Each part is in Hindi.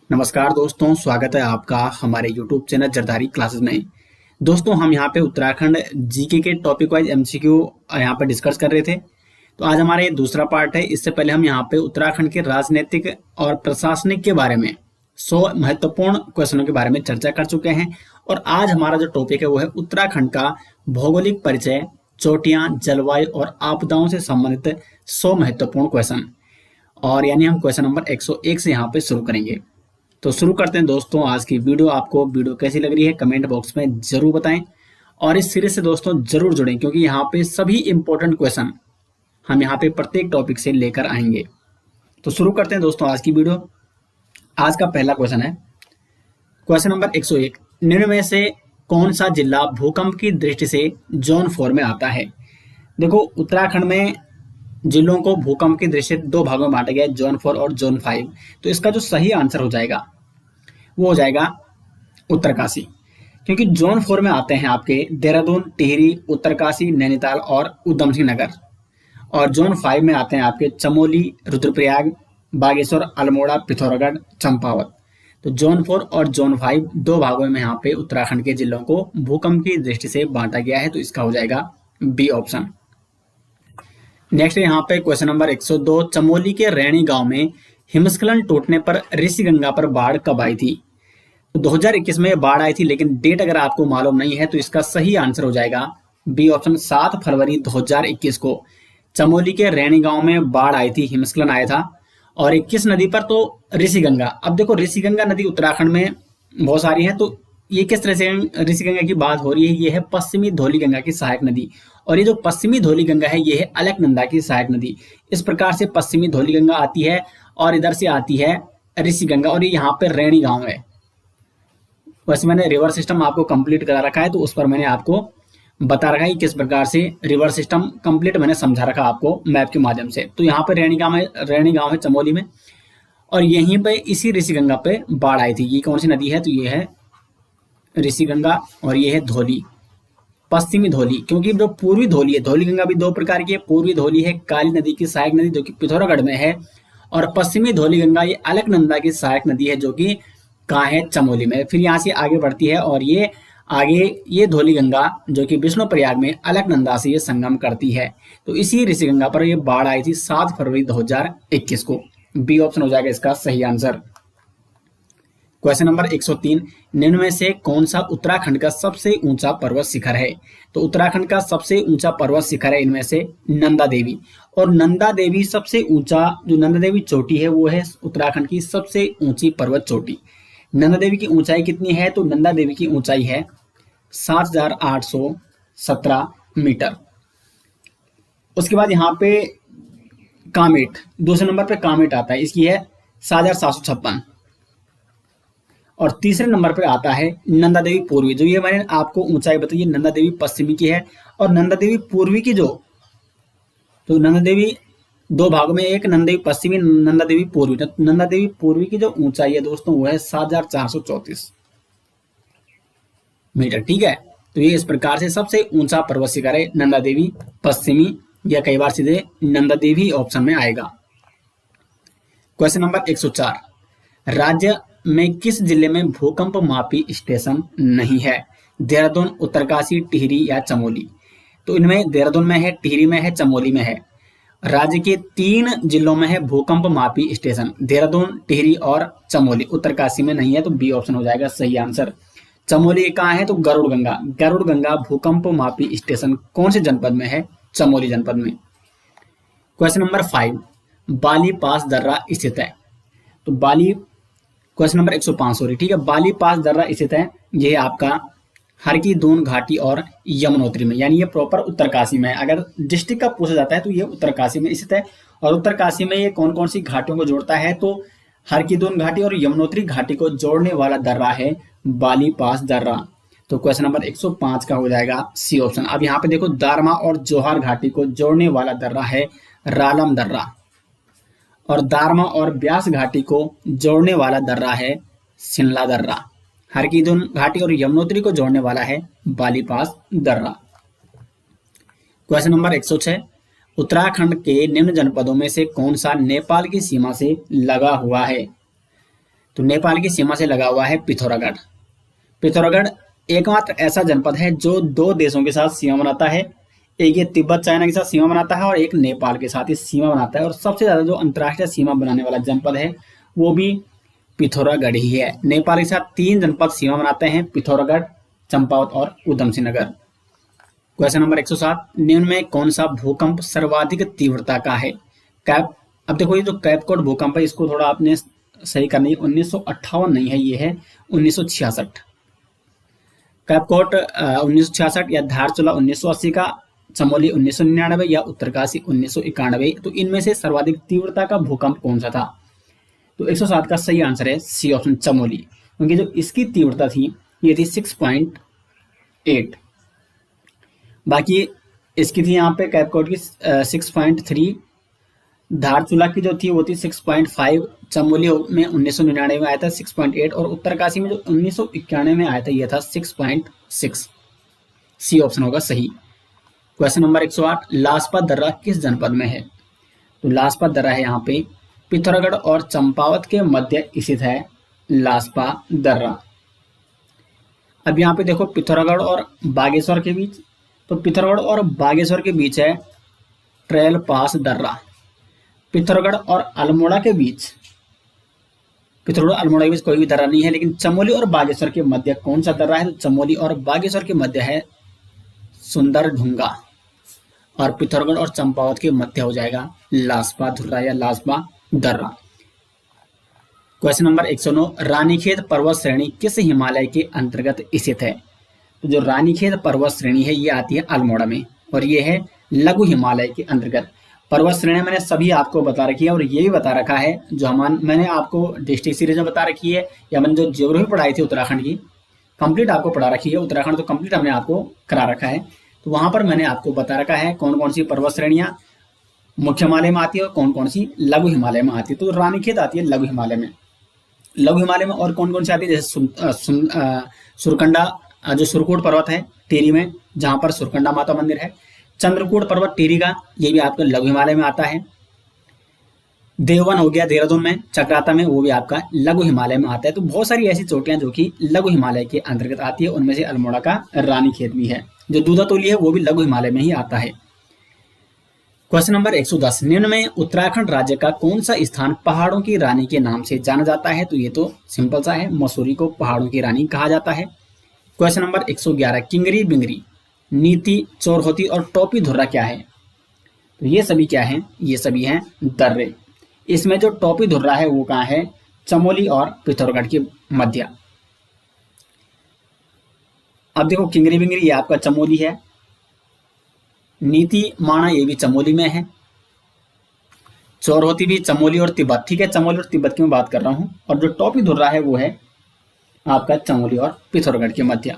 नमस्कार दोस्तों, स्वागत है आपका हमारे YouTube चैनल जरदारी क्लासेस में। दोस्तों, हम यहाँ पे उत्तराखंड जीके के टॉपिक वाइज एमसीक्यू यहाँ पे डिस्कस कर रहे थे। तो आज हमारा ये दूसरा पार्ट है। इससे पहले हम यहाँ पे उत्तराखंड के राजनीतिक और प्रशासनिक के बारे में 100 महत्वपूर्ण क्वेश्चनों के बारे में चर्चा कर चुके हैं। और आज हमारा जो टॉपिक है वो है उत्तराखंड का भौगोलिक परिचय, चोटियां, जलवायु और आपदाओं से संबंधित 100 महत्वपूर्ण क्वेश्चन। और यानी हम क्वेश्चन नंबर 101 से यहाँ पे शुरू करेंगे। तो शुरू करते हैं दोस्तों आज की वीडियो। आपको वीडियो कैसी लग रही है कमेंट बॉक्स में जरूर बताएं और इस सीरीज से दोस्तों जरूर जुड़ें, क्योंकि यहाँ पे सभी इंपॉर्टेंट क्वेश्चन हम यहाँ पे प्रत्येक टॉपिक से लेकर आएंगे। तो शुरू करते हैं दोस्तों आज की वीडियो। आज का पहला क्वेश्चन है क्वेश्चन नंबर 101। निम्न में से कौन सा जिला भूकंप की दृष्टि से जोन 4 में आता है? देखो, उत्तराखंड में जिलों को भूकंप की दृष्टि से दो भागों में बांटा गया है, जोन 4 और जोन 5। तो इसका जो सही आंसर हो जाएगा वो हो जाएगा उत्तरकाशी, क्योंकि जोन 4 में आते हैं आपके देहरादून, टिहरी, उत्तरकाशी, नैनीताल और उधम सिंह नगर। और जोन 5 में आते हैं आपके चमोली, रुद्रप्रयाग, बागेश्वर, अल्मोड़ा, पिथौरागढ़, चंपावत। तो जोन 4 और जोन 5 दो भागों में यहाँ पे उत्तराखंड के जिलों को भूकंप की दृष्टि से बांटा गया है। तो इसका हो जाएगा बी ऑप्शन। नेक्स्ट यहाँ पे क्वेश्चन नंबर 102। चमोली के रैणी गांव में हिमस्खलन टूटने पर ऋषिगंगा पर बाढ़ कब आई थी? तो 2021 में बाढ़ आई थी, लेकिन डेट अगर आपको मालूम नहीं है तो इसका सही आंसर हो जाएगा बी ऑप्शन। 7 फरवरी 2021 को चमोली के रैणी गांव में बाढ़ आई थी, हिमस्खलन आया था। और 21 नदी पर तो ऋषिगंगा। अब देखो, ऋषिगंगा नदी उत्तराखंड में बहुत सारी है, तो ये किस तरह से ऋषिगंगा की बात हो रही है? ये है पश्चिमी धौलीगंगा की सहायक नदी। और ये जो पश्चिमी धौलीगंगा है ये है अलकनंदा की सहायक नदी। इस प्रकार से पश्चिमी धौलीगंगा आती है और इधर से आती है ऋषिगंगा, और ये यहाँ पे रैणी गांव है। वैसे मैंने रिवर सिस्टम आपको कंप्लीट करा रखा है, तो उस पर मैंने आपको बता रखा है किस प्रकार से रिवर सिस्टम कंप्लीट मैंने समझा रखा आपको मैप के माध्यम से। तो यहाँ पे रैणी गांव है चमोली में, और यहीं पे इसी ऋषिगंगा पे बाढ़ आई थी। ये कौन सी नदी है? तो ये है ऋषिगंगा और ये है धौली, पश्चिमी धौली। क्योंकि जो पूर्वी धौली है, धौलीगंगा भी दो प्रकार की है। पूर्वी धौली है काली नदी की सहायक नदी जो कि पिथौरागढ़ में है, और पश्चिमी धौलीगंगा ये अलकनंदा की सहायक नदी है जो कि कहाँ है? चमोली में। फिर यहाँ से आगे बढ़ती है और ये आगे ये धौलीगंगा जो कि विष्णुप्रयाग में अलकनंदा से ये संगम करती है। तो इसी ऋषिगंगा पर ये बाढ़ आई थी 7 फरवरी 2021 को। बी ऑप्शन हो जाएगा इसका सही आंसर। Question number 103। निम्न में से कौन सा उत्तराखंड का सबसे ऊंचा पर्वत शिखर है? तो उत्तराखंड का सबसे ऊंचा पर्वत शिखर है इनमें से नंदा देवी। और नंदा देवी सबसे ऊंचा, जो नंदा देवी चोटी है वो है उत्तराखंड की सबसे ऊंची पर्वत चोटी। नंदा देवी की ऊंचाई कितनी है? तो नंदा देवी की ऊंचाई है 7,817 मीटर। उसके बाद यहाँ पे कामेट, दूसरे नंबर पे कामेट आता है, इसकी है 7,756। और तीसरे नंबर पर आता है नंदा देवी पूर्वी, जो ये मैंने आपको ऊंचाई बताई। नंदा देवी पश्चिमी की है, और नंदा देवी पूर्वी की तो नंदा देवी दो भागों में, एक नंदा देवी पश्चिमी, नंदा देवी पूर्वी। तो नंदा देवी पूर्वी की जो ऊंचाई है दोस्तों वो है 7,434 मीटर। ठीक है, तो ये इस प्रकार से सबसे ऊंचा पर्वत शिखर है नंदा देवी पश्चिमी, या कई बार सीधे नंदा देवी ऑप्शन में आएगा। Question number 104। राज्य में किस जिले में भूकंप मापी स्टेशन नहीं है? देहरादून, उत्तरकाशी, टिहरी या चमोली? तो इनमें देहरादून में है, टिहरी में है, चमोली में है। राज्य के 3 जिलों में है भूकंप मापी स्टेशन, देहरादून, टिहरी और चमोली। उत्तरकाशी में नहीं है, तो बी ऑप्शन हो जाएगा सही आंसर। चमोली कहाँ है? तो गरुड़ गंगा भूकंप मापी स्टेशन कौन से जनपद में है? चमोली जनपद में। Question number 5। बाली पास दर्रा स्थित है? तो क्वेश्चन नंबर 105 सॉरी, ठीक है। बाली पास दर्रा स्थित है, ये आपका हर की दून घाटी और यमुनोत्री में, यानी ये प्रॉपर उत्तरकाशी में है। अगर डिस्ट्रिक्ट का पूछा जाता है तो ये उत्तरकाशी में स्थित है। और उत्तरकाशी में ये कौन कौन सी घाटियों को जोड़ता है? तो हर की दून घाटी और यमुनोत्री घाटी को जोड़ने वाला दर्रा है बाली पास दर्रा। तो क्वेश्चन नंबर 105 का हो जाएगा सी ऑप्शन। अब यहाँ पे देखो, दारमा और जोहार घाटी को जोड़ने वाला दर्रा है रालम दर्रा, और दारमा और ब्यास घाटी को जोड़ने वाला दर्रा है शिमला दर्रा। हरकीदुन घाटी और यमुनोत्री को जोड़ने वाला है बाली पास दर्रा। Question number 106। उत्तराखंड के निम्न जनपदों में से कौन सा नेपाल की सीमा से लगा हुआ है? तो नेपाल की सीमा से लगा हुआ है पिथौरागढ़। पिथौरागढ़ एकमात्र ऐसा जनपद है जो दो देशों के साथ सीमा बनाता है, एक ये तिब्बत चाइना के साथ सीमा बनाता है और एक नेपाल के साथ ही सीमा बनाता है। और सबसे ज्यादा जो अंतर्राष्ट्रीय सीमा बनाने वाला जनपद है वो भी पिथौरागढ़ ही है। नेपाल के साथ 3 जनपद सीमा बनाते हैं, पिथौरागढ़, चंपावत और उधम सिंह नगर। क्वेश्चन नंबर 107, निम्न में कौन सा भूकंप सर्वाधिक तीव्रता का है? कैप। अब देखो ये जो कैपकोट भूकंप है इसको थोड़ा आपने सही करनी है, 1958 नहीं है, ये है 1966। कैपकोट 1966 या धारचूला 1980 का, चमोली 1999 या उत्तरकाशी 1991। तो इनमें से सर्वाधिक तीव्रता का भूकंप कौन सा था? तो 107 का सही आंसर है सी ऑप्शन, चमोली, क्योंकि जो इसकी तीव्रता थी ये थी 6.8। बाकी इसकी थी यहाँ पे कैपकोट की 6.3, धारचूला की जो थी वो थी 6.5, चमोली में 1999 में आया था 6.8 और उत्तरकाशी में जो 1991 में आया था ये था 6.6। सी ऑप्शन होगा सही। क्वेश्चन नंबर 108, लासपा दर्रा किस जनपद में है? तो लासपा दर्रा है यहाँ पे पिथौरागढ़ और चंपावत के मध्य स्थित है लासपा दर्रा। अब यहाँ पे देखो पिथौरागढ़ और बागेश्वर के बीच, तो पिथौरागढ़ और बागेश्वर के बीच है ट्रेल पास दर्रा। पिथौरागढ़ और अल्मोड़ा के बीच, पिथौरागढ़ अल्मोड़ा के बीच कोई भी दर्रा नहीं है, लेकिन चमोली और बागेश्वर के मध्य कौन सा दर्रा है? तो चमोली और बागेश्वर के मध्य है सुंदर ढूंगा और पिथौरागढ़ और चंपावत के मध्य हो जाएगा लासपा धुर्रा या लासपा दर्रा। क्वेश्चन नंबर 109, रानीखेत पर्वत श्रेणी किस हिमालय के अंतर्गत स्थित है? तो जो रानीखेत पर्वत श्रेणी है ये आती है अल्मोड़ा में और ये है लघु हिमालय के अंतर्गत। पर्वत श्रेणी मैंने सभी आपको बता रखी है और ये भी बता रखा है जो मैंने आपको डिस्ट्रिक्ट सीरीज में बता रखी है, या मैंने जो ज्योग्राफी पढ़ाई थी उत्तराखंड की कंप्लीट आपको पढ़ा रखी है। उत्तराखंड तो कंप्लीट हमने आपको करा रखा है, तो वहां पर मैंने आपको बता रखा है कौन कौन सी पर्वत श्रेणियां मुख्य हिमालय में आती है और कौन कौन सी लघु हिमालय में आती है। तो रानीखेत आती है लघु हिमालय में। लघु हिमालय में और कौन कौन सी आती है? जैसे सुरकंडा, जो सुरकोट पर्वत है टिहरी में, जहां पर सुरकंडा माता मंदिर है। चंद्रकूट पर्वत टिहरी का, ये भी आपका लघु हिमालय में आता है। देववन हो गया देहरादून में, चक्राता में, वो भी आपका लघु हिमालय में आता है। तो बहुत सारी ऐसी चोटियां जो कि लघु हिमालय के अंतर्गत आती है, उनमें से अल्मोड़ा का रानीखेत भी है। जो दूधातोली है वो भी लघु हिमालय में ही आता है। क्वेश्चन नंबर 110, निम्न में उत्तराखंड राज्य का कौन सा स्थान पहाड़ों की रानी के नाम से जाना जाता है? तो ये तो सिंपल सा है, मसूरी को पहाड़ों की रानी कहा जाता है। क्वेश्चन नंबर 111, किंगरी बिंगरी, नीति, चोरहोती और टोपी धुर्रा क्या है? तो ये सभी क्या है? ये सभी हैं दर्रे। इसमें जो टोपी धुर्रा है वो कहाँ है? चमोली और पिथौरागढ़ के मध्य। अब देखो किंगरी बिंगरी ये आपका चमोली है, नीति माणा ये भी चमोली में है, चोरहोती भी चमोली और तिब्बत, ठीक है, चमोली और तिब्बत की मैं बात कर रहा हूं। और जो टोपी धुर्रा है वो है आपका चमोली और पिथौरागढ़ के मध्य।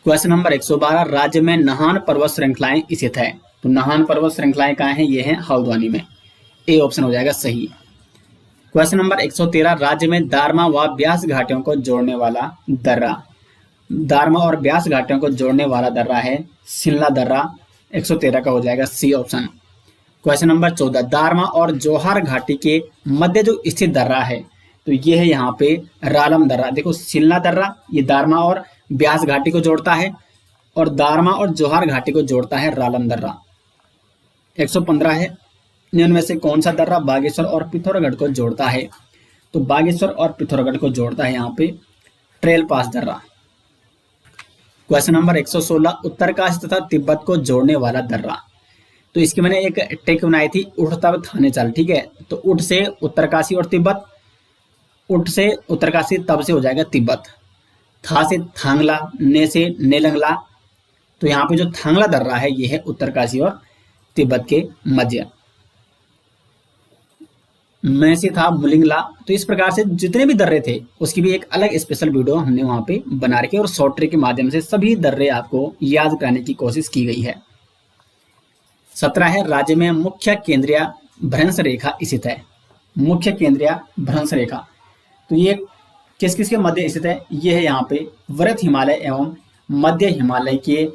क्वेश्चन नंबर 112, राज्य में नहान पर्वत श्रृंखलाएं स्थित है। तो नहान पर्वत श्रृंखलाएं कहाँ हैं? ये हैं हल्द्वानी में। ए ऑप्शन हो जाएगा सही। क्वेश्चन नंबर 113, राज्य में दारमा व ब्यास घाटियों को जोड़ने वाला दर्रा। दारमा और ब्यास घाटियों को जोड़ने वाला दर्रा है शिमला दर्रा। 113 का हो जाएगा C option. Question number 14, Darma और जोहार घाटी के मध्य जो स्थित दर्रा है तो ये है यहाँ पे रालम दर्रा। देखो शिमला दर्रा ये दारमा और ब्यास घाटी को जोड़ता है और दारमा और जोहार घाटी को जोड़ता है रालम दर्रा। 115 है, निम्न में से कौन सा दर्रा बागेश्वर और पिथौरागढ़ को जोड़ता है? तो बागेश्वर और पिथौरागढ़ को जोड़ता है यहाँ पे ट्रेल पास दर्रा। क्वेश्चन नंबर 116, उत्तरकाशी तथा तिब्बत को जोड़ने वाला दर्रा। तो इसकी मैंने एक ट्रिक बनाई थी, उठ तब थाने चल, ठीक है। तो उठ से उत्तरकाशी और तिब्बत, उठ से उत्तरकाशी, तब से हो जाएगा तिब्बत, था से थांगला, ने से नेलंगला। तो यहाँ पे जो थांगला दर्रा है ये है उत्तरकाशी और तिब्बत के मध्य। में से था मुलिंगला। तो इस प्रकार से जितने भी दर्रे थे उसकी भी एक अलग स्पेशल वीडियो हमने वहां पे बना रखी है और शॉर्ट ट्रिक के माध्यम से सभी दर्रे आपको याद कराने की कोशिश की गई है। 17 है, राज्य में मुख्य केंद्रीय भ्रंश रेखा स्थित है। मुख्य केंद्रीय भ्रंश रेखा तो ये किस किस के मध्य स्थित है? ये है यहाँ पे वृहत हिमालय एवं मध्य हिमालय के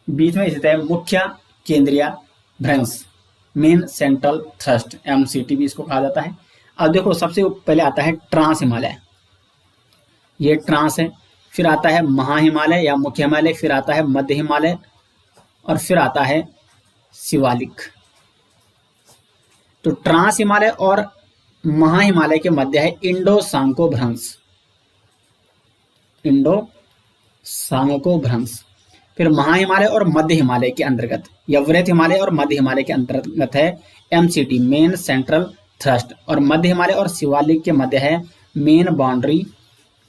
बीच में स्थित है मुख्य केंद्रीय भ्रंश, मेन सेंट्रल थ्रस्ट, MCT भी इसको कहा जाता है। अब देखो सबसे पहले आता है ट्रांस हिमालय, ये ट्रांस है, फिर आता है महा हिमालय या मुख्य हिमालय, फिर आता है मध्य हिमालय और फिर आता है शिवालिक। तो ट्रांस हिमालय और महा हिमालय के मध्य है इंडो सांको भ्रंश, इंडो सांको भ्रंश। फिर महा हिमालय और मध्य हिमालय के अंतर्गत, या वृहत हिमालय और मध्य हिमालय के अंतर्गत है एमसीटी, मेन सेंट्रल थ्रस्ट, और मध्य हिमालय और शिवालिक के मध्य है मेन बाउंड्री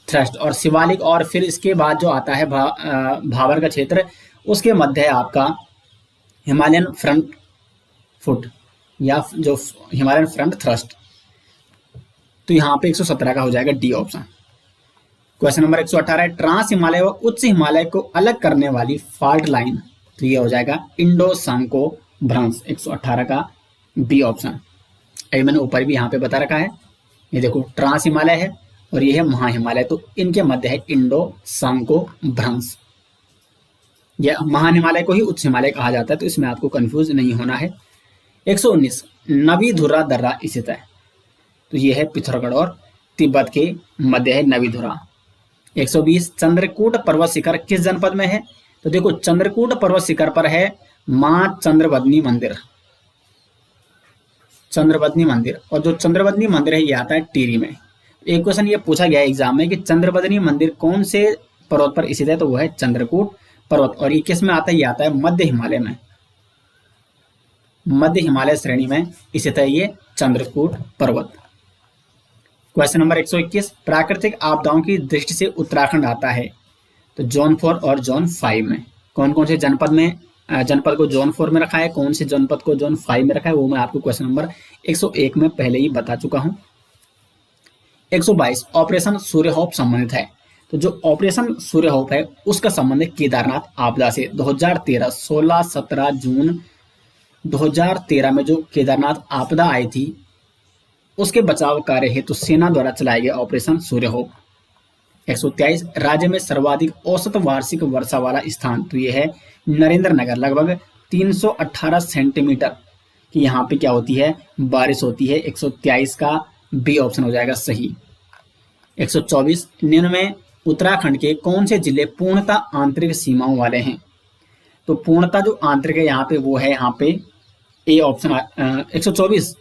थ्रस्ट और शिवालिक। और फिर इसके बाद जो आता है भाबर का क्षेत्र, उसके मध्य है आपका हिमालयन फ्रंट फुट या जो हिमालयन फ्रंट थ्रस्ट। तो यहाँ पे 117 का हो जाएगा डी ऑप्शन। क्वेश्चन नंबर 118 है ट्रांस हिमालय व उच्च हिमालय को अलग करने वाली फॉल्ट लाइन, तो ये हो जाएगा इंडो सांको भ्रंश, 118 का बी ऑप्शन। अभी मैंने ऊपर भी यहाँ पे बता रखा है, ये देखो ट्रांस हिमालय है और ये है महा हिमालय, तो इनके मध्य है इंडो सांको भ्रंश। यह महा हिमालय को ही उच्च हिमालय कहा जाता है, तो इसमें आपको कंफ्यूज नहीं होना है। 119 नवीधुरा दर्रा स्थित है, तो ये है पिथौरागढ़ और तिब्बत के मध्य है नवीधुरा। 120 चंद्रकूट पर्वत शिखर किस जनपद में है, तो देखो चंद्रकूट पर्वत शिखर पर है मां चंद्रवदनी मंदिर, चंद्रवदनी मंदिर, और जो चंद्रवदनी मंदिर है ये आता है टिहरी में। एक क्वेश्चन ये पूछा गया एग्जाम में कि चंद्रवदनी मंदिर कौन से पर्वत पर स्थित है, तो वो है चंद्रकूट पर्वत, और ये किस में आता है, ये आता है मध्य हिमालय में, मध्य हिमालय श्रेणी में स्थित है ये चंद्रकूट पर्वत। क्वेश्चन नंबर 121 प्राकृतिक आपदाओं की दृष्टि से उत्तराखंड आता है, तो जोन 4 और जोन 5 में। कौन कौन से जनपद को जोन 4 में रखा है, कौन से जनपद को जोन 5 में रखा है, वो मैं आपको क्वेश्चन नंबर 101 में पहले ही बता चुका हूं। 122 ऑपरेशन सूर्यहोप संबंधित है, तो जो ऑपरेशन सूर्यहोप है उसका संबंध है केदारनाथ आपदा से। 2013 16-17 जून 2013 में जो केदारनाथ आपदा आई थी उसके बचाव कार्य हेतु सेना द्वारा चलाया गया ऑपरेशन सूर्यहोप। 123 राज्य में सर्वाधिक औसत वार्षिक वर्षा वाला स्थान, तो यह है नरेंद्र नगर, लगभग 318 सेंटीमीटर की यहाँ पे क्या होती है, बारिश होती है। 123 का बी ऑप्शन हो जाएगा सही। 124 निम्न में उत्तराखंड के कौन से जिले पूर्णतः आंतरिक सीमाओं वाले हैं, तो पूर्णतः जो आंतरिक है यहाँ पे वो है यहाँ पे ए ऑप्शन। 124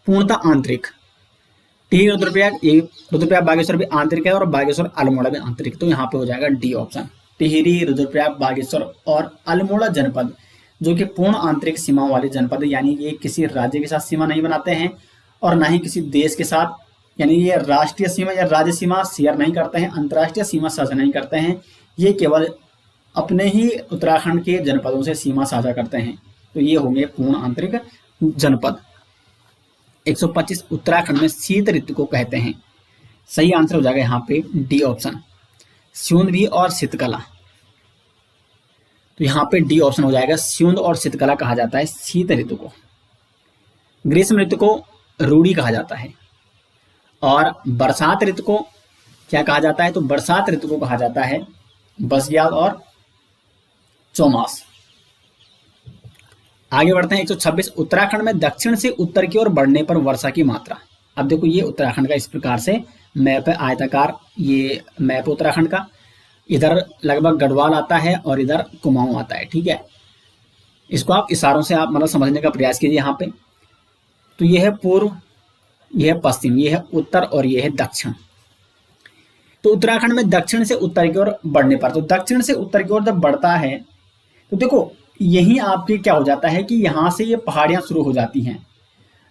पूर्णतः आंतरिक, टिहरी रुद्रप्रयाग बागेश्वर भी आंतरिक है और बागेश्वर अल्मोड़ा भी आंतरिक, तो यहाँ पे हो जाएगा डी ऑप्शन। टिहरी रुद्रप्रयाग बागेश्वर और अल्मोड़ा जनपद जो कि पूर्ण आंतरिक सीमाओं वाले जनपद है, यानी ये किसी राज्य के साथ सीमा नहीं बनाते हैं और ना ही किसी देश के साथ, यानी ये राष्ट्रीय सीमा या राज्य सीमा शेयर नहीं करते हैं, अंतर्राष्ट्रीय सीमा साझा नहीं करते हैं, ये केवल अपने ही उत्तराखंड के जनपदों से सीमा साझा करते हैं, तो ये होंगे पूर्ण आंतरिक जनपद। 125 उत्तराखंड में शीत ऋतु को कहते हैं, सही आंसर हो जाएगा यहाँ पे डी ऑप्शन, स्यूंदभी और शीतकला, तो यहाँ पे डी ऑप्शन हो जाएगा, स्यूंद और शीतकला कहा जाता है शीत ऋतु को। ग्रीष्म ऋतु को रूढ़ी कहा जाता है, और बरसात ऋतु को क्या कहा जाता है, तो बरसात ऋतु को कहा जाता है बसग्याल और चौमास। आगे बढ़ते हैं 126 उत्तराखंड में दक्षिण से उत्तर की ओर बढ़ने पर वर्षा की मात्रा। अब देखो ये उत्तराखंड का इस प्रकार से मैप है, आयताकार ये मैप उत्तराखंड का, इधर लगभग गढ़वाल आता है और इधर कुमाऊं आता है, ठीक है। इसको आप इशारों से आप मतलब समझने का प्रयास कीजिए यहाँ पे। तो ये है पूर्व, ये है पश्चिम, ये है उत्तर और ये है दक्षिण। तो उत्तराखंड में दक्षिण से उत्तर की ओर बढ़ने पर, तो दक्षिण से उत्तर की ओर जब बढ़ता है तो देखो यही आपके क्या हो जाता है कि यहाँ से ये पहाड़ियां शुरू हो जाती हैं,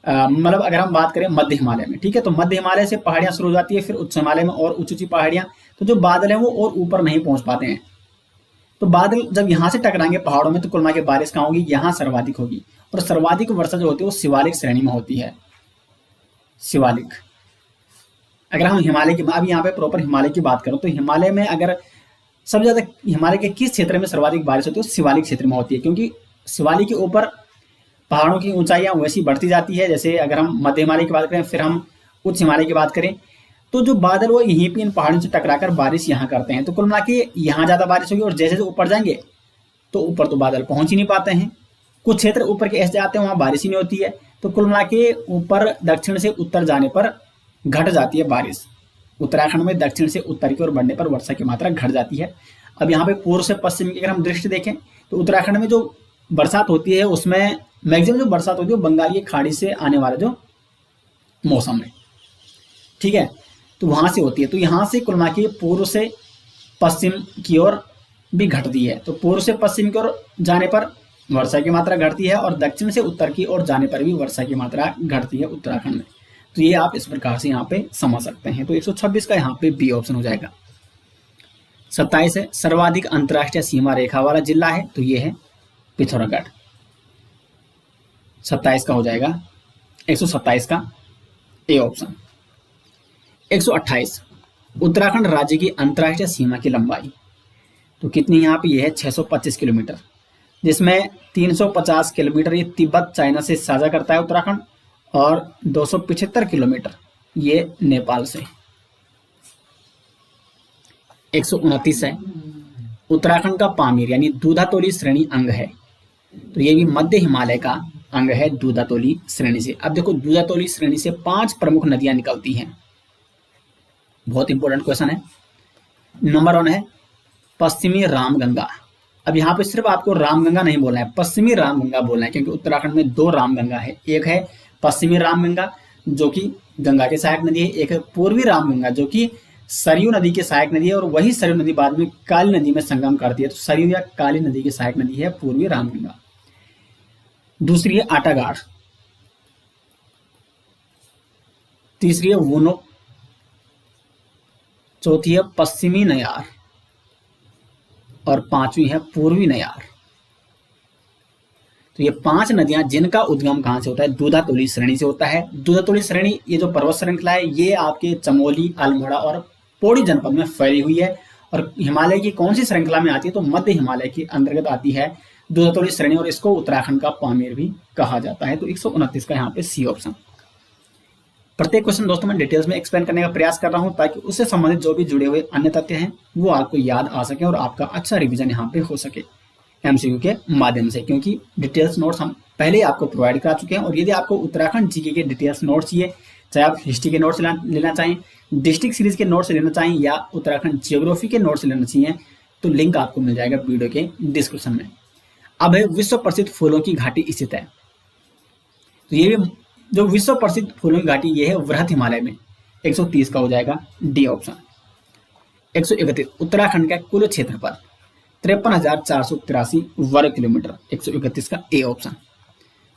मतलब अगर हम बात करें मध्य हिमालय में, ठीक है, तो मध्य हिमालय से पहाड़ियां शुरू हो जाती है, फिर उच्च हिमालय में और ऊंची ऊंची पहाड़ियां, तो जो बादल हैं वो और ऊपर नहीं पहुंच पाते हैं। तो बादल जब यहाँ से टकराएंगे पहाड़ों में तो कुल मिला के बारिश कहाँ होगी, यहाँ सर्वाधिक होगी, और सर्वाधिक वर्षा जो होती है वो शिवालिक श्रेणी में होती है, शिवालिक। अगर हम हिमालय की, अब यहाँ पे प्रॉपर हिमालय की बात करूँ तो हिमालय में अगर सबसे ज्यादा हिमालय के किस क्षेत्र में सर्वाधिक बारिश होती है, तो शिवालिक क्षेत्र में होती है, क्योंकि शिवालिक के ऊपर पहाड़ों की ऊंचाइयां वैसी बढ़ती जाती है। जैसे अगर हम मध्य हिमालय की बात करें, फिर हम उच्च हिमालय की बात करें, तो जो बादल वो यहीं पे इन पहाड़ों से टकराकर बारिश यहाँ करते हैं, तो कुल मिला के यहाँ ज्यादा बारिश होगी, और जैसे जैसे ऊपर जाएंगे तो ऊपर तो बादल पहुंच ही नहीं पाते हैं, कुछ क्षेत्र ऊपर के ऐसे जाते हैं वहां बारिश ही नहीं होती है। तो कुल मिला के ऊपर दक्षिण से उत्तर जाने पर घट जाती है बारिश। उत्तराखंड में दक्षिण से उत्तर की ओर बढ़ने पर वर्षा की मात्रा घट जाती है। अब यहाँ पे पूर्व से पश्चिम की अगर हम दृष्टि देखें तो उत्तराखंड में जो बरसात होती है उसमें मैक्सिमम जो बरसात होती है वो बंगाल की खाड़ी से आने वाला जो मौसम है, ठीक है, तो वहां से होती है। तो यहाँ से कुल मिला के पूर्व से पश्चिम की ओर भी घटती है। तो पूर्व से पश्चिम की ओर जाने पर वर्षा की मात्रा घटती है और दक्षिण से उत्तर की ओर जाने पर भी वर्षा की मात्रा घटती है उत्तराखंड में। तो ये आप इस प्रकार से यहाँ पे समझ सकते हैं। तो 126 का यहाँ पे बी ऑप्शन हो जाएगा। 27 है, सर्वाधिक अंतर्राष्ट्रीय सीमा रेखा वाला जिला है, तो ये है पिथौरागढ़। 27 का हो जाएगा 127 का ए ऑप्शन। 128, उत्तराखंड राज्य की अंतर्राष्ट्रीय सीमा की लंबाई तो कितनी यहाँ पे ये है 625 किलोमीटर, जिसमें 350 किलोमीटर ये तिब्बत चाइना से साझा करता है उत्तराखंड और 275 किलोमीटर ये नेपाल से। 129 है, उत्तराखंड का पामीर यानी दूधातोली श्रेणी अंग है, तो ये भी मध्य हिमालय का अंग है दूधातोली श्रेणी से। अब देखो दूधातोली श्रेणी से 5 प्रमुख नदियां निकलती हैं, बहुत इंपॉर्टेंट क्वेश्चन है। नंबर 1 है पश्चिमी रामगंगा। अब यहाँ पे सिर्फ आपको रामगंगा नहीं बोलना है, पश्चिमी रामगंगा बोलना है, क्योंकि उत्तराखंड में 2 रामगंगा है। एक है पश्चिमी रामगंगा जो कि गंगा के सहायक नदी है, एक है पूर्वी रामगंगा जो कि सरयू नदी की सहायक नदी है, और वही सरयू नदी बाद में काली नदी में संगम करती है। तो सरयू या काली नदी की सहायक नदी है पूर्वी रामगंगा। दूसरी है आटागाड़, तीसरी है वुनो, चौथी है पश्चिमी नयार और 5वीं है पूर्वी नयार। तो ये 5 नदियां जिनका उद्गम कहां से होता है, दूधातोली श्रेणी से होता है। दूधातोली श्रेणी ये जो पर्वत श्रृंखला है ये आपके चमोली, अल्मोड़ा और पौड़ी जनपद में फैली हुई है। और हिमालय की कौन सी श्रृंखला में आती है, तो मध्य हिमालय के अंतर्गत आती है दूधातोली श्रेणी, और इसको उत्तराखंड का पामीर भी कहा जाता है। तो 129 का यहाँ पे सी ऑप्शन। प्रत्येक क्वेश्चन दोस्तों मैं डिटेल्स में एक्सप्लेन करने का प्रयास कर रहा हूं ताकि उससे संबंधित जो भी जुड़े हुए अन्य तथ्य हैं वो आपको याद आ सके और आपका अच्छा रिवीजन यहाँ पे हो सके एमसीक्यू के माध्यम से, क्योंकि डिटेल्स नोट्स हम पहले ही आपको प्रोवाइड करा चुके हैं। और यदि आपको उत्तराखंड जीके के डिटेल्स नोट्स चाहिए, चाहे आप हिस्ट्री के नोट्स लेना चाहें, डिस्ट्रिक्ट सीरीज के नोट्स लेना चाहें या उत्तराखंड जियोग्राफी के नोट्स लेना चाहिए, तो लिंक आपको मिल जाएगा वीडियो के डिस्क्रिप्शन में। अब है विश्व प्रसिद्ध फूलों की घाटी स्थित है, तो ये भी जो विश्व प्रसिद्ध फूलों की घाटी ये है वृहत हिमालय में। 130 का हो जाएगा डी ऑप्शन। 131, उत्तराखंड का कुल क्षेत्रफल 53,483 वर्ग किलोमीटर। 131 का ए ऑप्शन।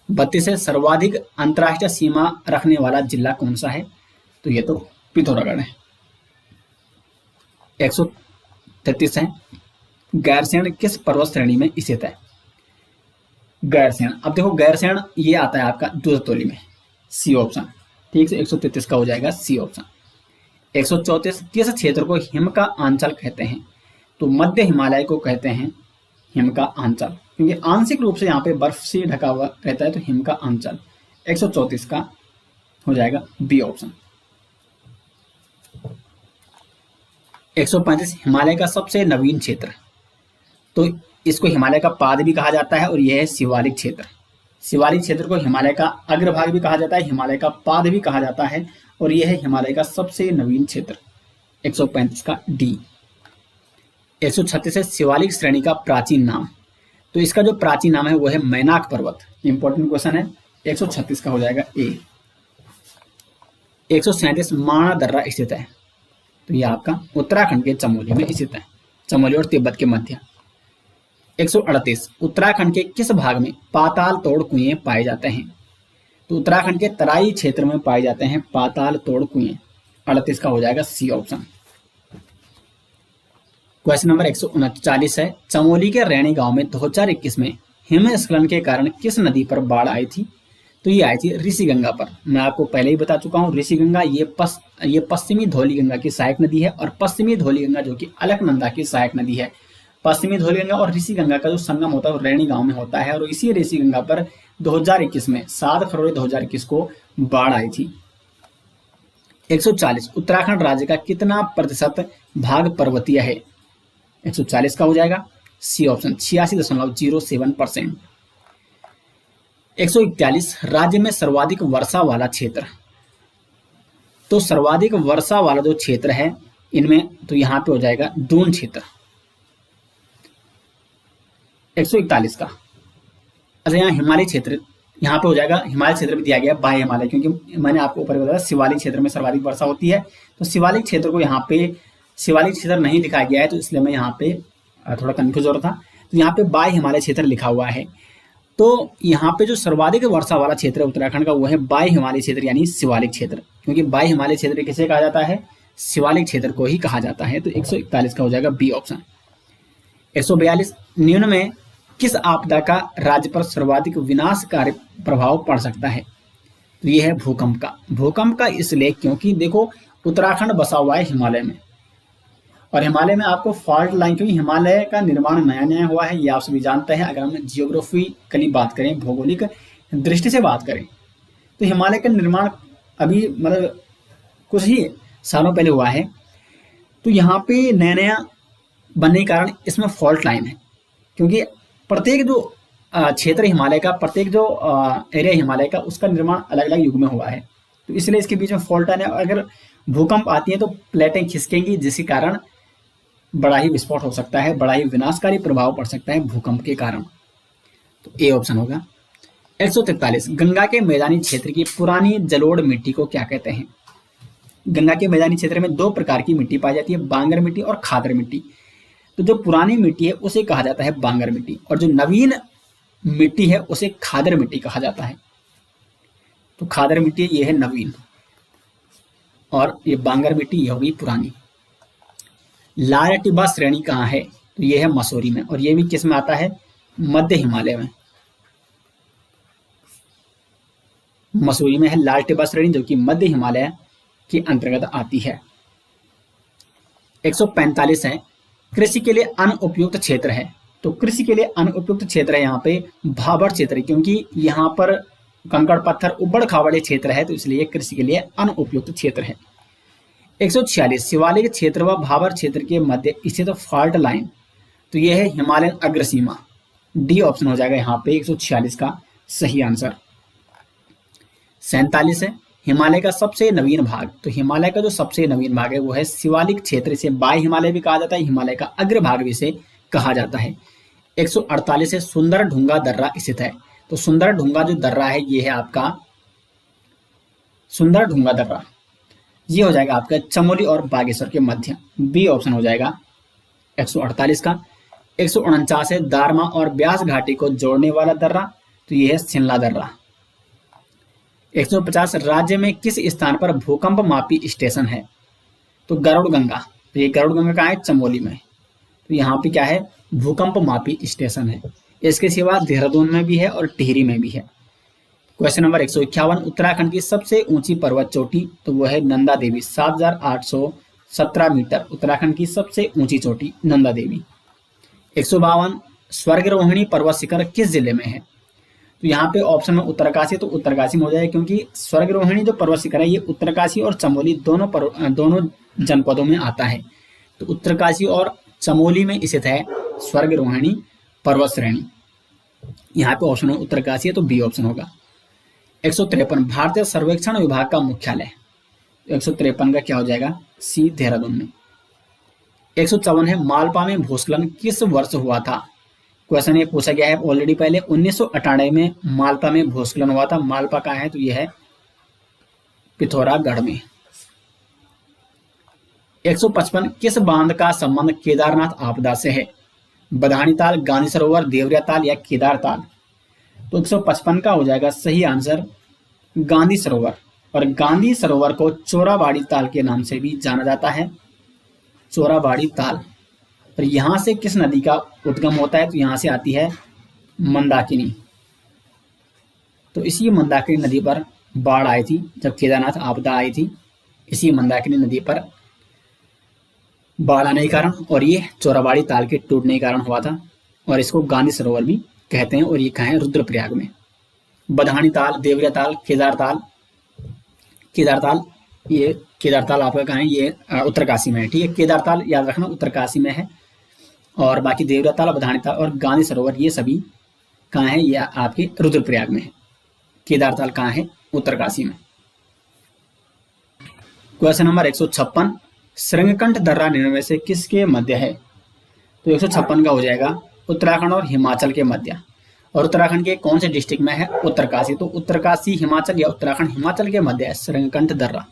32 है, सर्वाधिक अंतर्राष्ट्रीय सीमा रखने वाला जिला कौन सा है, तो ये तो पिथौरागढ़ है। 133 है, गैरसैंण किस पर्वत श्रेणी में स्थित है। गैरसैंण, अब देखो गैरसैंण ये आता है आपका दूधातोली में, सी ऑप्शन। ठीक है, 133 का हो जाएगा सी ऑप्शन। 134, किस क्षेत्र को हिम का आंचल कहते हैं, तो मध्य हिमालय को कहते हैं हिम का आंचल, क्योंकि आंशिक रूप से यहाँ पे बर्फ से ढका हुआ रहता है, तो हिम का आंचल। 134 का हो जाएगा बी ऑप्शन। 135, हिमालय का सबसे नवीन क्षेत्र, तो इसको हिमालय का पाद भी कहा जाता है और यह है शिवालिक क्षेत्र। शिवालिक क्षेत्र को हिमालय का अग्रभाग भी कहा जाता है, हिमालय का पाद भी कहा जाता है, और यह है हिमालय का सबसे नवीन क्षेत्र। 135 का डी। 136 है, शिवालिक श्रेणी का प्राचीन नाम, तो इसका जो प्राचीन नाम है वो है मैनाक पर्वत। इंपॉर्टेंट क्वेश्चन है। 136 का हो जाएगा ए। 137, माणा दर्रा स्थित है, तो यह आपका उत्तराखंड के चमोली में स्थित है, चमोली और तिब्बत के मध्य। 138, उत्तराखंड के किस भाग में पाताल तोड़ कुएं पाए जाते हैं, तो उत्तराखंड के तराई क्षेत्र में पाए जाते हैं पाताल तोड़ कुएं। 38 का हो जाएगा सी ऑप्शन। क्वेश्चन नंबर 139 है, चमोली के रैणी गांव में 2021 में हिमस्खलन के कारण किस नदी पर बाढ़ आई थी, तो ये आई थी ऋषिगंगा पर। मैं आपको पहले ही बता चुका हूँ, ऋषिगंगा ये पश्चिमी धौलीगंगा की सहायक नदी है, और पश्चिमी धौलीगंगा जो कि अलकनंदा की सहायक नदी है। पश्चिमी धौलीगंगा और ऋषिगंगा का जो संगम होता है वो रैणी गांव में होता है, और इसी ऋषिगंगा पर 2021 में 7 फरवरी 2021 को बाढ़ आई थी। 140, उत्तराखंड राज्य का कितना प्रतिशत भाग पर्वतीय है, 140 का हो जाएगा सी ऑप्शन, 86.07%। 141, राज्य में सर्वाधिक वर्षा वाला क्षेत्र, तो सर्वाधिक वर्षा वाला जो क्षेत्र है इनमें, तो यहाँ पे हो जाएगा दून क्षेत्र 141 का। अच्छा, यहाँ हिमालय क्षेत्र, यहाँ पे हो जाएगा हिमालय क्षेत्र भी दिया गया बाह्य हिमालय, क्योंकि मैंने आपको ऊपर बताया शिवालिक क्षेत्र में सर्वाधिक वर्षा होती है, तो शिवालिक क्षेत्र को यहाँ पे शिवालिक क्षेत्र नहीं लिखा गया है, तो इसलिए मैं यहाँ पे थोड़ा कंफ्यूज हो रहा था। तो यहाँ पे बाह्य हिमालय क्षेत्र लिखा हुआ है, तो यहाँ पे जो सर्वाधिक वर्षा वाला क्षेत्र है उत्तराखंड का वो है बाह्य हिमालय क्षेत्र यानी शिवालिक क्षेत्र, क्योंकि बाह्य हिमालय क्षेत्र किसे कहा जाता है? शिवालिक क्षेत्र को ही कहा जाता है। तो 141 का हो जाएगा बी ऑप्शन। 142 निम्न में किस आपदा का राज्य पर सर्वाधिक विनाशकारी प्रभाव पड़ सकता है? तो ये है भूकंप का। भूकंप का इसलिए क्योंकि देखो उत्तराखंड बसा हुआ है हिमालय में, और हिमालय में आपको फॉल्ट लाइन, क्योंकि हिमालय का निर्माण नया नया हुआ है, ये आप सभी जानते हैं। अगर हम जियोग्राफिकली बात करें, भौगोलिक दृष्टि से बात करें, तो हिमालय का निर्माण अभी मतलब कुछ ही सालों पहले हुआ है। तो यहाँ पे नया नया बनने के कारण इसमें फॉल्ट लाइन है, क्योंकि प्रत्येक जो क्षेत्र हिमालय का, प्रत्येक जो एरिया हिमालय का, उसका निर्माण अलग अलग युग में हुआ है, तो इसलिए इसके बीच में फॉल्ट लाइन है। अगर भूकंप आती है तो प्लेटें खिसकेंगी, जिसके कारण बड़ा ही विस्फोट हो सकता है, बड़ा ही विनाशकारी प्रभाव पड़ सकता है भूकंप के कारण। तो ए ऑप्शन होगा। 143 गंगा के मैदानी क्षेत्र की पुरानी जलोढ़ मिट्टी को क्या कहते हैं? गंगा के मैदानी क्षेत्र में दो प्रकार की मिट्टी पाई जाती है, बांगर मिट्टी और खादर मिट्टी। तो जो पुरानी मिट्टी है उसे कहा जाता है बांगर मिट्टी, और जो नवीन मिट्टी है उसे खादर मिट्टी कहा जाता है। तो खादर मिट्टी ये है नवीन, और ये बांगर मिट्टी ये होगी पुरानी। लाल टिब्बा श्रेणी कहाँ है? तो ये है मसूरी में, और ये भी किस में आता है? मध्य हिमालय में, मसूरी में है लाल टिब्बा श्रेणी, जो कि मध्य हिमालय के अंतर्गत आती है। 145 है कृषि के लिए अनुपयुक्त क्षेत्र है। तो कृषि के लिए अनुपयुक्त क्षेत्र है यहाँ पे भाबर क्षेत्र, क्योंकि यहाँ पर कंकड़ पत्थर उबड़ खाबड़े क्षेत्र है, तो इसलिए कृषि के लिए अनुपयुक्त क्षेत्र है। 146 शिवालिक क्षेत्र व भाबर क्षेत्र के मध्य स्थित फॉल्ट लाइन, तो यह है हिमालयन अग्रसीमा। डी ऑप्शन हो जाएगा यहाँ पे 146 का सही आंसर। 47 है हिमालय का सबसे नवीन भाग। तो हिमालय का जो सबसे नवीन भाग है वो है शिवालिक क्षेत्र। इसे बाह्य हिमालय भी कहा जाता है, हिमालय का अग्रभाग भी इसे कहा जाता है। 148 है सुंदर ढूंगा दर्रा स्थित है। तो सुंदर ढूंगा जो दर्रा है ये है आपका सुंदर ढूंगा दर्रा, ये हो जाएगा आपका चमोली और बागेश्वर के मध्य। बी ऑप्शन हो जाएगा 148 का। 149 है दारमा और ब्यास घाटी को जोड़ने वाला दर्रा, तो ये है शिमला दर्रा। 150 राज्य में किस स्थान पर भूकंप मापी स्टेशन है? तो गरुड़ गंगा। तो ये गरुड़ गंगा कहाँ है? चमोली में। तो यहाँ पे क्या है? भूकंप मापी स्टेशन है। इसके सिवा देहरादून में भी है और टिहरी में भी है। क्वेश्चन नंबर 151 उत्तराखंड की सबसे ऊंची पर्वत चोटी, तो वो है नंदा देवी 7817 मीटर, उत्तराखंड की सबसे ऊंची चोटी नंदा देवी। 152 स्वर्गरोहिणी पर्वत शिखर किस जिले में है? तो यहाँ पे ऑप्शन में उत्तरकाशी, तो उत्तरकाशी में हो जाएगा, क्योंकि स्वर्गरोहिणी जो पर्वत शिखर है ये उत्तरकाशी और चमोली दोनों जनपदों में आता है। तो उत्तरकाशी और चमोली में स्थित है स्वर्गरोहिणी पर्वत श्रेणी। यहाँ पे ऑप्शन में उत्तरकाशी है, तो बी ऑप्शन होगा। 153 भारतीय सर्वेक्षण विभाग का मुख्यालय, 153 का क्या हो जाएगा? सी देहरादून में। 154 है मालपा में भूस्खलन किस वर्ष हुआ था? क्वेश्चन ये पूछा गया है ऑलरेडी पहले 1998 में मालपा में भूस्खलन हुआ था। मालपा कहाँ है? तो ये है पिथौरागढ़ में। 155 किस बांध का संबंध केदारनाथ आपदा से है? बधानी ताल, गांधी सरोवर, देवरिया ताल या केदार ताल? तो 155 का हो जाएगा सही आंसर गांधी सरोवर। और गांधी सरोवर को चोराबाड़ी ताल के नाम से भी जाना जाता है, चोराबाड़ी ताल। और यहां से किस नदी का उद्गम होता है? तो यहां से आती है मंदाकिनी। तो इसी मंदाकिनी नदी पर बाढ़ आई थी जब केदारनाथ आपदा आई थी, इसी मंदाकिनी नदी पर बाढ़ आने के कारण और ये चोराबाड़ी ताल के टूटने के कारण हुआ था, और इसको गांधी सरोवर भी कहते हैं। और ये कहाँ है? रुद्रप्रयाग में। बधानी ताल, देवरिया ताल, केदार ताल, ये केदार ताल आपका कहाँ है? ये उत्तरकाशी में है। ठीक है, केदार ताल याद रखना उत्तरकाशी में है, और बाकी देवरिया ताल, बधानी ताल और गांधी सरोवर ये सभी कहाँ है? ये आपके रुद्रप्रयाग में है। केदार ताल कहाँ है? उत्तरकाशी में। क्वेश्चन नंबर 156, श्रृंगकंठ दर्रा निम्न में से किसके मध्य है? तो 156 का हो जाएगा उत्तराखंड और हिमाचल के मध्य। और उत्तराखंड के कौन से डिस्ट्रिक्ट में है? उत्तरकाशी। तो उत्तरकाशी हिमाचल या उत्तराखंड हिमाचल के मध्य है श्रृंगकंठ दर्रा।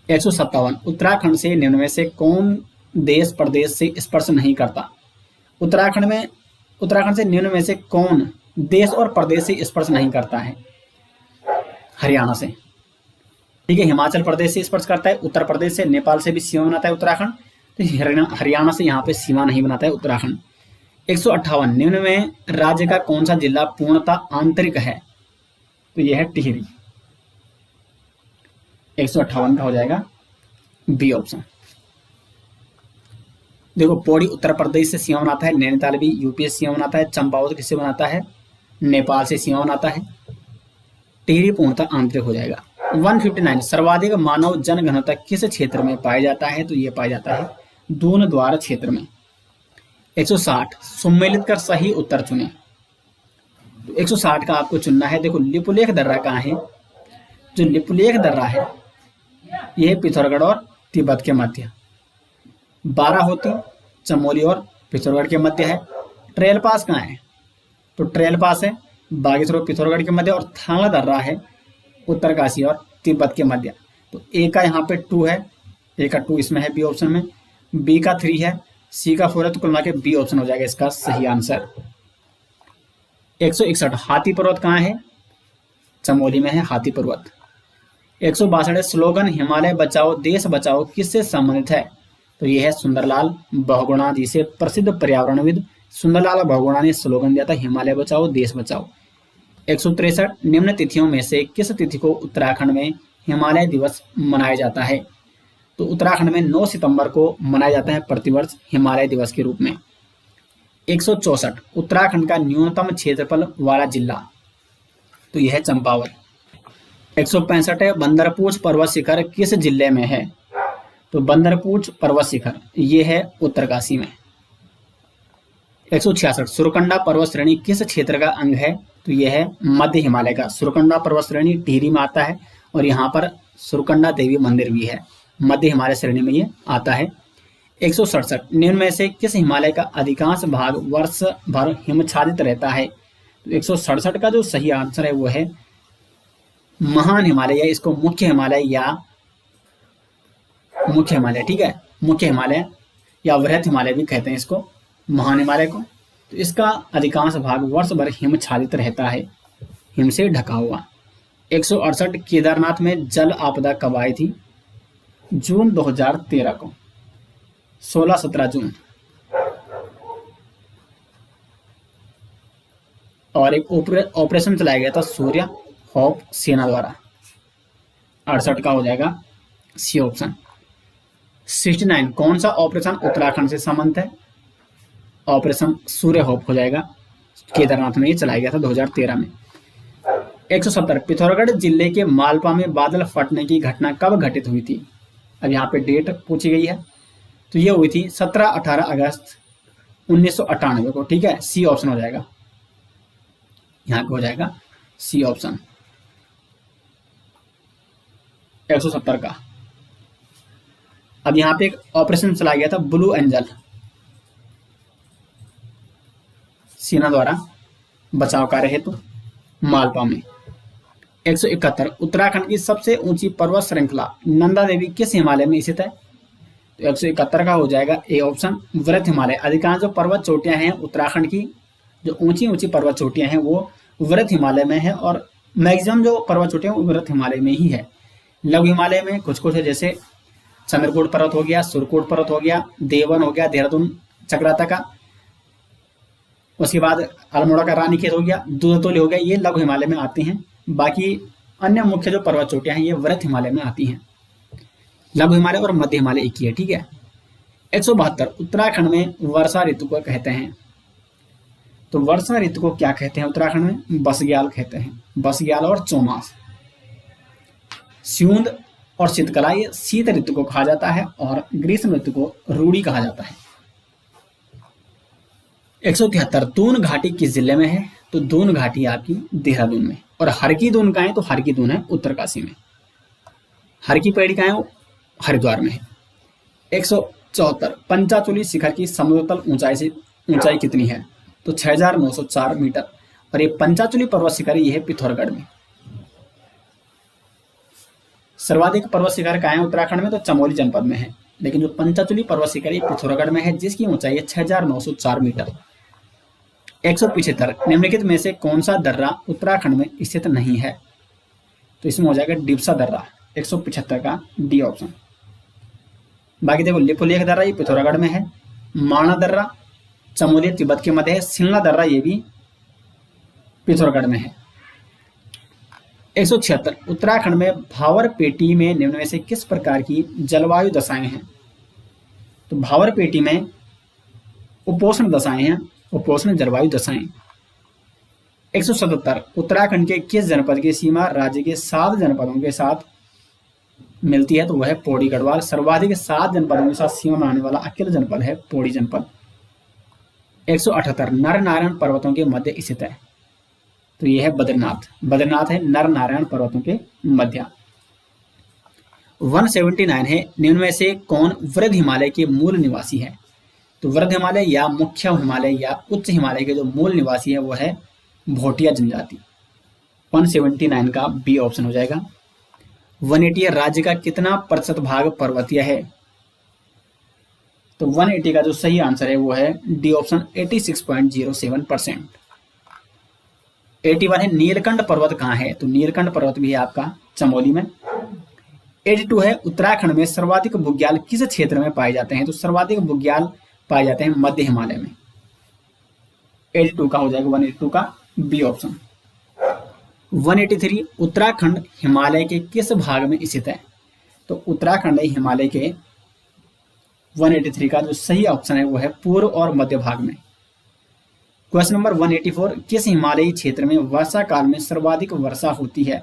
157, उत्तराखंड से निम्न में से कौन देश प्रदेश से स्पर्श नहीं करता? उत्तराखंड से निम्न में से कौन देश और प्रदेश से स्पर्श नहीं करता है? हरियाणा से। ठीक है, हिमाचल प्रदेश से स्पर्श करता है, उत्तर प्रदेश से, नेपाल से भी सीमा बनाता है उत्तराखंड, तो हरियाणा से यहाँ पे सीमा नहीं बनाता है उत्तराखंड। 158, निम्न में राज्य का कौन सा जिला पूर्णतः आंतरिक है? तो यह है टिहरी। 158 का हो जाएगा बी ऑप्शन। देखो, पौड़ी उत्तर प्रदेश से सीमा बनाता है, नैनीताल भी यूपी से सीमा बनाता है, चंपावत किससे बनाता है? नेपाल से सीमा बनाता है। टिहरी पूर्णतः आंतरिक हो जाएगा। 159, सर्वाधिक मानव जनघनत्व किस क्षेत्र में पाया जाता है? तो ये पाया जाता है दून द्वार क्षेत्र में। 160, सम्मिलित कर सही उत्तर चुने। तो 160 का आपको चुनना है। देखो, लिपुलेख दर्रा कहाँ है? जो लिपुलेख दर्रा है यह पिथौरागढ़ और तिब्बत के मध्य। बाराहोती चमोली और पिथौरागढ़ के मध्य है। ट्रेल पास कहाँ है? तो ट्रेल पास है बागेश्वर और पिथौरागढ़ के मध्य। और थांगला दर्रा है उत्तरकाशी और तिब्बत के मध्य। तो ए का यहाँ पे 2 है, ए का 2 इसमें है बी ऑप्शन में, बी का 3 है, सी का 4 है, तो कुल मिला के बी ऑप्शन हो जाएगा इसका सही आंसर। 161, हाथी पर्वत कहाँ है? चमोली में है हाथी पर्वत। 162, स्लोगन हिमालय बचाओ देश बचाओ किससे संबंधित है? तो यह है सुंदरलाल बहुगुणा जी से। प्रसिद्ध पर्यावरणविद सुंदरलाल बहुगुणा ने स्लोगन दिया था हिमालय बचाओ देश बचाओ। 163, निम्न तिथियों में से किस तिथि को उत्तराखंड में हिमालय दिवस मनाया जाता है? तो उत्तराखंड में 9 सितंबर को मनाया जाता है प्रतिवर्ष हिमालय दिवस के रूप में। 164, उत्तराखंड का न्यूनतम क्षेत्रफल वाला जिला? तो यह है चंपावत। 165 है, बंदरपूछ पर्वत शिखर किस जिले में है? तो बंदरपूछ पर्वत शिखर ये है उत्तरकाशी में। 166, सुरकंडा पर्वत श्रेणी किस क्षेत्र का अंग है? तो यह है मध्य हिमालय का। सुरकंडा पर्वत श्रेणी टिहरी में आता है और यहाँ पर सुरकंडा देवी मंदिर भी है, मध्य हिमालय श्रेणी में ये आता है। 167, निम्न में से किस हिमालय का अधिकांश भाग वर्ष भर हिमच्छादित रहता है? तो 167 का जो सही आंसर है वो है महान हिमालय, या इसको मुख्य हिमालय या मुख्य हिमालय, ठीक है, मुख्य हिमालय या वृहत हिमालय भी कहते हैं इसको, महान हिमालय को। तो इसका अधिकांश भाग वर्ष भर हिमच्छादित रहता है, हिम से ढका हुआ। 168, केदारनाथ में जल आपदा कब आई थी? जून 2013 को, 16-17 जून। और एक ऑपरेशन चलाया गया था सूर्य होप सेना द्वारा। 68 का हो जाएगा सी ऑप्शन। 69, कौन सा ऑपरेशन उत्तराखंड से संबंधित है? ऑपरेशन सूर्य होप हो जाएगा, केदारनाथ में ये चलाया गया था 2013 में। 170, पिथौरागढ़ जिले के मालपा में बादल फटने की घटना कब घटित हुई थी? अब यहाँ पे डेट पूछी गई है, तो ये हुई थी 17-18 अगस्त 1998 को, ठीक है, सी ऑप्शन हो जाएगा, यहाँ पे हो जाएगा सी ऑप्शन 170 का। अब यहाँ पे एक ऑपरेशन चलाया गया था ब्लू एंजल, सेना द्वारा बचाव कार्य हेतु मालपा में। 171, उत्तराखंड की सबसे ऊंची पर्वत श्रृंखला नंदा देवी किस हिमालय में स्थित है? तो 171 का हो जाएगा ए ऑप्शन, वृहत हिमालय। अधिकांश जो पर्वत चोटियां हैं उत्तराखंड की, जो ऊंची ऊंची पर्वत चोटियां हैं वो वृहत हिमालय में है, और मैक्सिमम जो पर्वत चोटियां वो वृहत हिमालय में ही है। लघु हिमालय में कुछ कुछ है, जैसे चंद्रकोट पर्वत हो गया, सुरकोट पर्वत हो गया, देवन हो गया, देहरादून चक्राता का, उसके बाद अल्मोड़ा का रानीखेत हो गया, दूधतोली हो गया, ये लघु हिमालय में आते हैं। बाकी अन्य मुख्य जो पर्वत चोटियां हैं ये वृहत हिमालय में आती हैं। लघु हिमालय और मध्य हिमालय एक ही है, ठीक है। 172, उत्तराखंड में वर्षा ऋतु को कहते हैं? तो वर्षा ऋतु को क्या कहते हैं उत्तराखंड में? बसग्याल कहते हैं, बसग्याल और चौमास। स्यूंद और शीतकला ये शीत ऋतु को कहा जाता है, और ग्रीष्म ऋतु को रूढ़ी कहा जाता है। 173, दून घाटी किस जिले में है? तो दून घाटी आपकी देहरादून में, और हरकी दून का है तो हरकी दून है उत्तरकाशी में। हर की पेड़ी कहाँ है, वो हरिद्वार में है। 174 पंचाचूली शिखर की समुद्रतल ऊंचाई कितनी है, तो 6904 मीटर। और ये पंचाचूली पर्वत शिखर ये है पिथौरागढ़ में। सर्वाधिक पर्वत शिखर कहाँ है उत्तराखंड में, तो चमोली जनपद में है। लेकिन जो पंचाचूली पर्वत शिखर ये पिथौरागढ़ में है, जिसकी ऊंचाई है 6904 मीटर। 175 निम्नलिखित में से कौन सा दर्रा उत्तराखंड में स्थित नहीं है, तो इसमें हो जाएगा डिप्सा दर्रा। 175 का डी ऑप्शन। बाकी देखो लिपुलेख दर्रा ये पिथौरागढ़ में है, माणा दर्रा चमोली तिब्बत के मध्य है, सिल्ला दर्रा ये भी पिथौरागढ़ में है। 176 उत्तराखंड में भावर पेटी में निम्न में से किस प्रकार की जलवायु दशाएं हैं, तो भावर पेटी में उपोष्ण दशाएं हैं, उपोष्ण जलवायु दशाएं। 177 उत्तराखंड के किस जनपद की सीमा राज्य के 7 जनपदों के साथ मिलती है, तो वह है पौड़ी गढ़वाल। सर्वाधिक 7 जनपदों के साथ सीमा बनाने वाला अकेला जनपद है पौड़ी जनपद। 178 नर नारायण पर्वतों के मध्य स्थित है, तो यह है बद्रीनाथ। बद्रीनाथ है नर नारायण पर्वतों के मध्य। 179 है निम्न में से कौन वृद्ध हिमालय के मूल निवासी है, तो वृद्ध हिमालय या मुख्य हिमालय या उच्च हिमालय के जो मूल निवासी है वो है भोटिया जनजाति। 179 का बी ऑप्शन हो जाएगा। 180 राज्य का कितना प्रतिशत भाग पर्वतीय है, तो 180 का जो सही आंसर है वो है डी ऑप्शन 86.07%। 81 है नीलकंठ पर्वत कहाँ है, तो नीलकंठ पर्वत भी है आपका चमोली में। 82 है उत्तराखंड में सर्वाधिक बुग्याल किस क्षेत्र में पाए जाते हैं, तो सर्वाधिक बुग्याल पाए जाते हैं मध्य हिमालय में। 82 का हो जाएगा 182 का बी ऑप्शन। 183 उत्तराखंड हिमालय के किस भाग में स्थित है, तो उत्तराखंड हिमालय के 183 का जो सही ऑप्शन है वो है पूर्व और मध्य भाग में। क्वेश्चन नंबर 184 किस हिमालयी क्षेत्र में वर्षा काल में सर्वाधिक वर्षा होती है,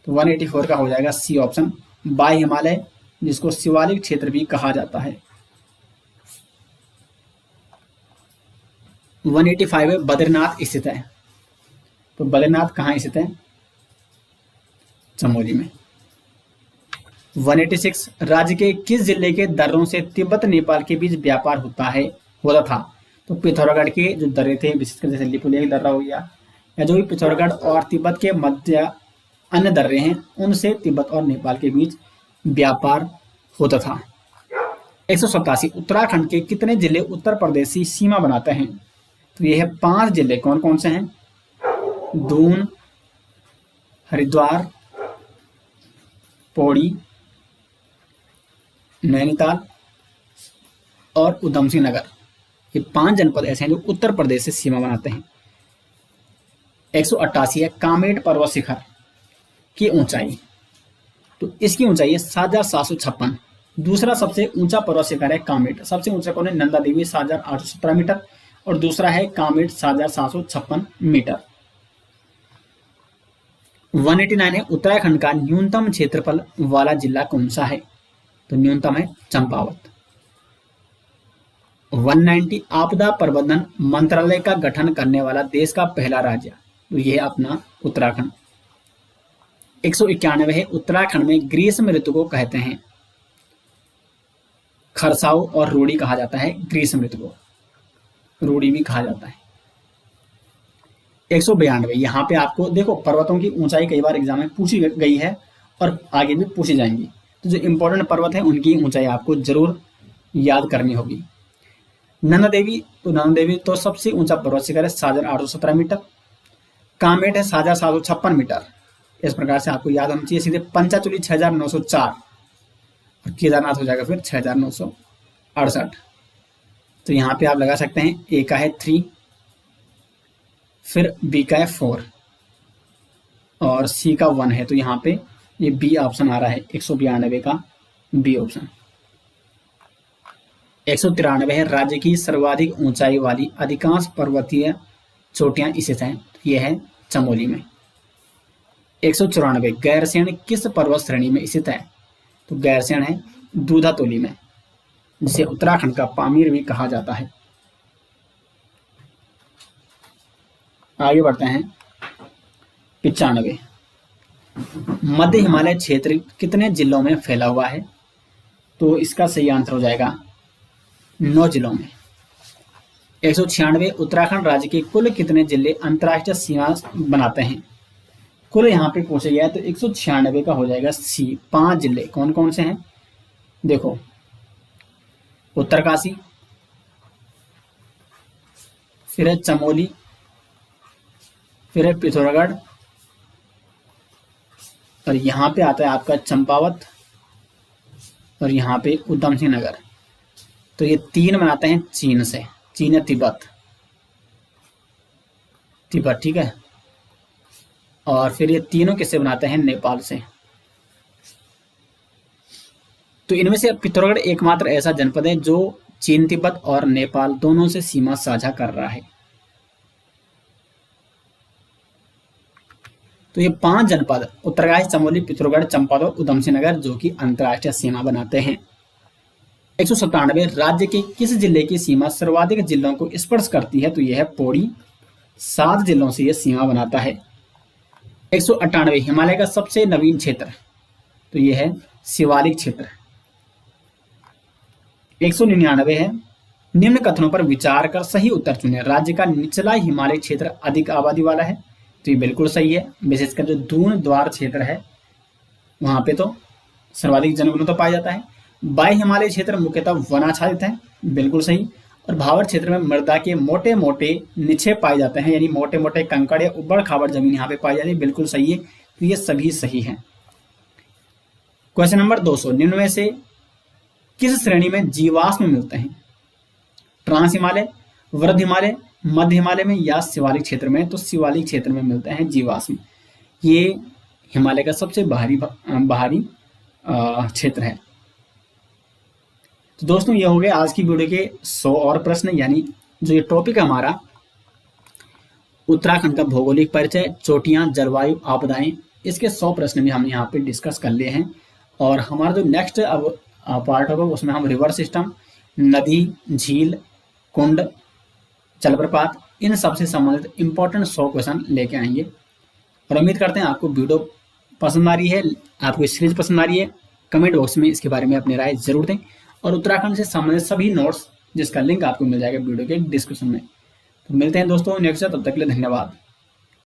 तो 184 का हो जाएगा सी ऑप्शन बाह्य हिमालय, जिसको शिवालिक क्षेत्र भी कहा जाता है। 185 है बद्रीनाथ स्थित है, तो बद्रीनाथ कहाँ स्थित है, चमोली में। 186 राज्य के किस जिले के दर्रों से तिब्बत नेपाल के बीच व्यापार होता था, तो पिथौरागढ़ के जो दर्रे थे विशेषकर जैसे लिपुलेख दर्रा हो गया या जो भी पिथौरागढ़ और तिब्बत के मध्य अन्य दर्रे हैं उनसे तिब्बत और नेपाल के बीच व्यापार होता था। 187 उत्तराखंड के कितने जिले उत्तर प्रदेश से सीमा बनाते हैं, तो ये है 5 जिले। कौन कौन से हैं, दून, हरिद्वार, पौड़ी, नैनीताल और उधम सिंह नगर। ये 5 जनपद ऐसे हैं जो उत्तर प्रदेश से सीमा बनाते हैं। 188 है कामेट पर्वत शिखर की ऊंचाई, तो इसकी ऊंचाई है 7,756। दूसरा सबसे ऊंचा पर्वत शिखर है कामेट। सबसे ऊंचा कौन है, नंदा देवी 7,817 मीटर और दूसरा है कामेट 7,756 मीटर। 189 है उत्तराखंड का न्यूनतम क्षेत्रफल वाला जिला कौन सा है, तो न्यूनतम है चंपावत। 190 आपदा प्रबंधन मंत्रालय का गठन करने वाला देश का पहला राज्य, तो यह है अपना उत्तराखंड। 191 है उत्तराखंड में ग्रीष्म ऋतु को कहते हैं, खरसाऊ और रूड़ी कहा जाता है, ग्रीष्म ऋतु को रूड़ी भी कहा जाता है। 192 यहाँ पे आपको देखो पर्वतों की ऊंचाई कई बार एग्जाम में पूछी गई है और आगे भी पूछी जाएंगी, तो जो इंपॉर्टेंट पर्वत है उनकी ऊंचाई आपको जरूर याद करनी होगी। नंदा देवी, तो नंदा देवी तो सबसे ऊंचा पर्वत शिखर है 7,817 मीटर। कामेट है 7,756 मीटर। इस प्रकार से आपको याद होना चाहिए। सीधे पंचाचूली 6,904 और केदारनाथ हो जाएगा फिर 6,968। तो यहाँ पे आप लगा सकते हैं ए का है 3, फिर बी का है 4 और सी का 1 है, तो यहाँ पे ये बी ऑप्शन आ रहा है 192 का बी ऑप्शन। 193 है राज्य की सर्वाधिक ऊंचाई वाली अधिकांश पर्वतीय चोटियां स्थित हैं, यह है चमोली में। 194 गैरसेन किस पर्वत श्रेणी में स्थित है, तो गैरसेन है दूधातोली में, जिसे उत्तराखंड का पामीर भी कहा जाता है। आगे बढ़ते हैं 95 मध्य हिमालय क्षेत्र कितने जिलों में फैला हुआ है? तो इसका सही आंसर हो जाएगा 9 जिलों में। 196 उत्तराखंड राज्य के कुल कितने जिले अंतर्राष्ट्रीय सीमा बनाते हैं? कुल यहाँ पे पूछा गया है तो 196 का हो जाएगा सी। 5 जिले कौन कौन से हैं? देखो, उत्तरकाशी, फिर है चमोली, फिर है पिथौरागढ़, और यहाँ पे आता है आपका चंपावत, और यहाँ पे उधम सिंह नगर। तो ये 3 बनाते हैं चीन से, चीन या तिब्बत, तिब्बत ठीक है। और फिर ये तीनों किससे बनाते हैं? नेपाल से। तो इनमें से पिथौरागढ़ एकमात्र ऐसा जनपद है जो चीन, तिब्बत और नेपाल दोनों से सीमा साझा कर रहा है। तो ये 5 जनपद उत्तरकाशी, चमोली, पिथौरागढ़, चंपावत और उधम सिंह नगर जो कि अंतर्राष्ट्रीय सीमा बनाते हैं। 197 राज्य के किस जिले की सीमा सर्वाधिक जिलों को स्पर्श करती है? तो यह है पौड़ी। 7 जिलों से यह सीमा बनाता है। 198 हिमालय का सबसे नवीन क्षेत्र, तो यह है शिवालिक क्षेत्र। 199 है निम्न कथनों पर विचार कर सही उत्तर चुने। राज्य का निचला हिमालय क्षेत्र अधिक आबादी वाला है, तो ये बिल्कुल सही है। विशेषकर जो दून द्वार क्षेत्र है वहां पे तो सर्वाधिक जनघनत्व पाया जाता है। बाह्य हिमालय क्षेत्र मुख्यतः वनाच्छादित है, बिल्कुल सही। और भावर क्षेत्र में मृदा के मोटे मोटे निक्षेप पाए जाते हैं, यानी मोटे मोटे कंकड़ या उबड़ खाबड़ जमीन यहाँ पे पाई जाती है, बिल्कुल सही है। तो ये सभी सही है। क्वेश्चन नंबर 200, निम्न में से किस श्रेणी में जीवाश्म मिलते हैं? ट्रांस हिमालय, वृद्ध हिमालय, मध्य हिमालय में या शिवालिक क्षेत्र में? तो शिवालिक क्षेत्र में मिलते हैं जीवाश्म। ये हिमालय का सबसे बाहरी क्षेत्र है। तो दोस्तों ये हो गए आज की वीडियो के 100 और प्रश्न, यानी जो ये टॉपिक है हमारा उत्तराखंड का भौगोलिक परिचय, चोटियां, जलवायु, आपदाएं, इसके 100 प्रश्न भी हम यहाँ पे डिस्कस कर लिए हैं। और हमारा जो नेक्स्ट अब पार्ट होगा उसमें हम रिवर सिस्टम, नदी, झील, कुंड, जलप्रपात, इन सबसे संबंधित इंपॉर्टेंट 100 क्वेश्चन लेके आएंगे। और उम्मीद करते हैं आपको वीडियो पसंद आ रही है, आपको सीरीज पसंद आ रही है। कमेंट बॉक्स में इसके बारे में अपनी राय जरूर दें, और उत्तराखंड से संबंधित सभी नोट्स जिसका लिंक आपको मिल जाएगा वीडियो के डिस्क्रिप्शन में। तो मिलते हैं दोस्तों नेक्स्ट, तब तक के लिए धन्यवाद।